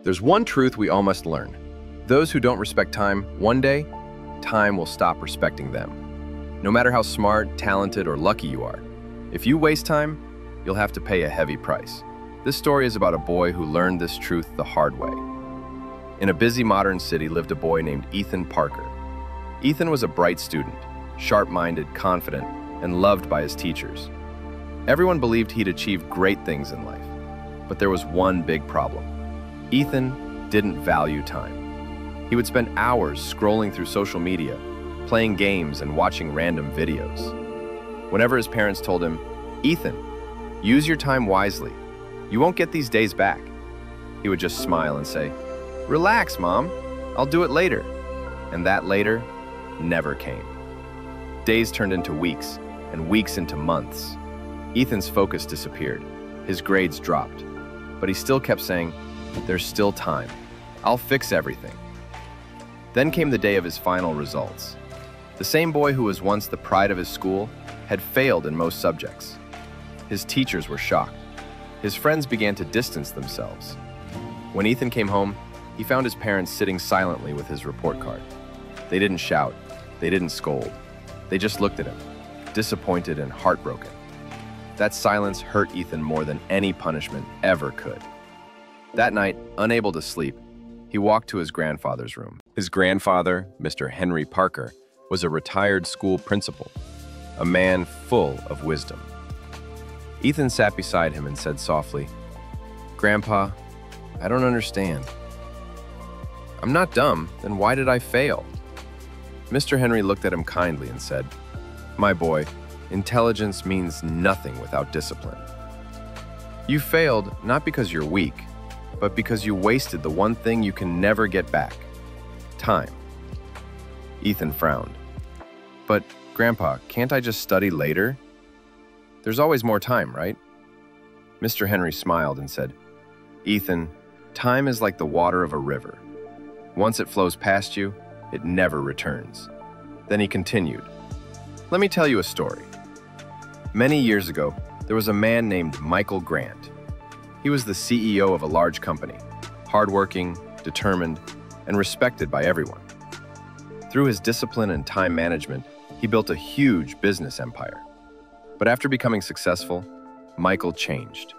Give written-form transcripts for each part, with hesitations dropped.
There's one truth we all must learn. Those who don't respect time, one day, time will stop respecting them. No matter how smart, talented, or lucky you are, if you waste time, you'll have to pay a heavy price. This story is about a boy who learned this truth the hard way. In a busy modern city lived a boy named Ethan Parker. Ethan was a bright student, sharp-minded, confident, and loved by his teachers. Everyone believed he'd achieve great things in life, but there was one big problem. Ethan didn't value time. He would spend hours scrolling through social media, playing games, and watching random videos. Whenever his parents told him, "Ethan, use your time wisely. You won't get these days back," he would just smile and say, "Relax, Mom. I'll do it later." And that later never came. Days turned into weeks, and weeks into months. Ethan's focus disappeared. His grades dropped. But he still kept saying, "There's still time. I'll fix everything." Then came the day of his final results. The same boy who was once the pride of his school had failed in most subjects. His teachers were shocked. His friends began to distance themselves. When Ethan came home, he found his parents sitting silently with his report card. They didn't shout. They didn't scold. They just looked at him, disappointed and heartbroken. That silence hurt Ethan more than any punishment ever could. That night, unable to sleep, he walked to his grandfather's room. His grandfather, Mr. Henry Parker, was a retired school principal, a man full of wisdom. Ethan sat beside him and said softly, "Grandpa, I don't understand. I'm not dumb, then why did I fail?" Mr. Henry looked at him kindly and said, "My boy, intelligence means nothing without discipline. You failed not because you're weak, but because you wasted the one thing you can never get back: time." Ethan frowned. "But, Grandpa, can't I just study later? There's always more time, right?" Mr. Henry smiled and said, "Ethan, time is like the water of a river. Once it flows past you, it never returns." Then he continued, "Let me tell you a story. Many years ago, there was a man named Michael Grant. He was the CEO of a large company, hardworking, determined, and respected by everyone. Through his discipline and time management, he built a huge business empire. But after becoming successful, Michael changed.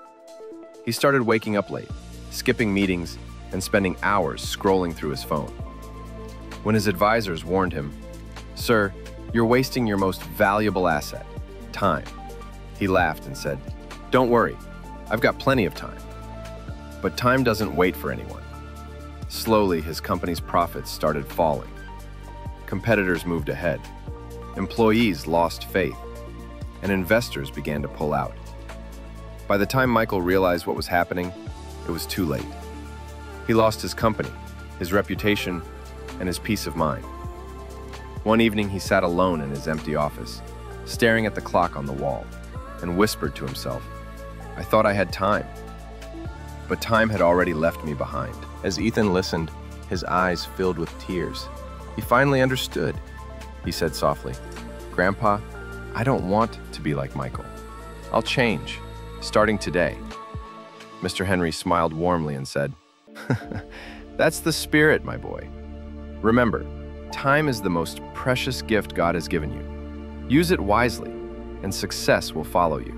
He started waking up late, skipping meetings, and spending hours scrolling through his phone. When his advisors warned him, "Sir, you're wasting your most valuable asset, time," he laughed and said, "Don't worry, I've got plenty of time." But time doesn't wait for anyone. Slowly, his company's profits started falling. Competitors moved ahead. Employees lost faith, and investors began to pull out. By the time Michael realized what was happening, it was too late. He lost his company, his reputation, and his peace of mind. One evening, he sat alone in his empty office, staring at the clock on the wall, and whispered to himself, "I thought I had time." But time had already left me behind. As Ethan listened, his eyes filled with tears. He finally understood. He said softly, "Grandpa, I don't want to be like Michael. I'll change, starting today." Mr. Henry smiled warmly and said, "That's the spirit, my boy. Remember, time is the most precious gift God has given you. Use it wisely, and success will follow you."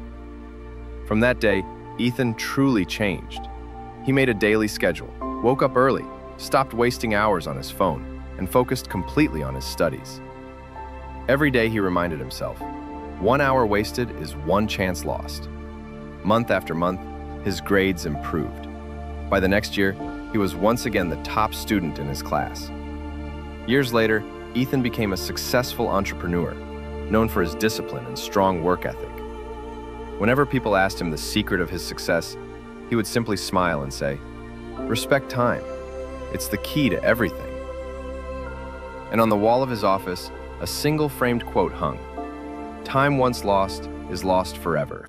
From that day, Ethan truly changed. He made a daily schedule, woke up early, stopped wasting hours on his phone, and focused completely on his studies. Every day he reminded himself, 1 hour wasted is 1 chance lost. Month after month, his grades improved. By the next year, he was once again the top student in his class. Years later, Ethan became a successful entrepreneur, known for his discipline and strong work ethic. Whenever people asked him the secret of his success, he would simply smile and say, "Respect time. It's the key to everything." And on the wall of his office, a single framed quote hung, "Time once lost is lost forever."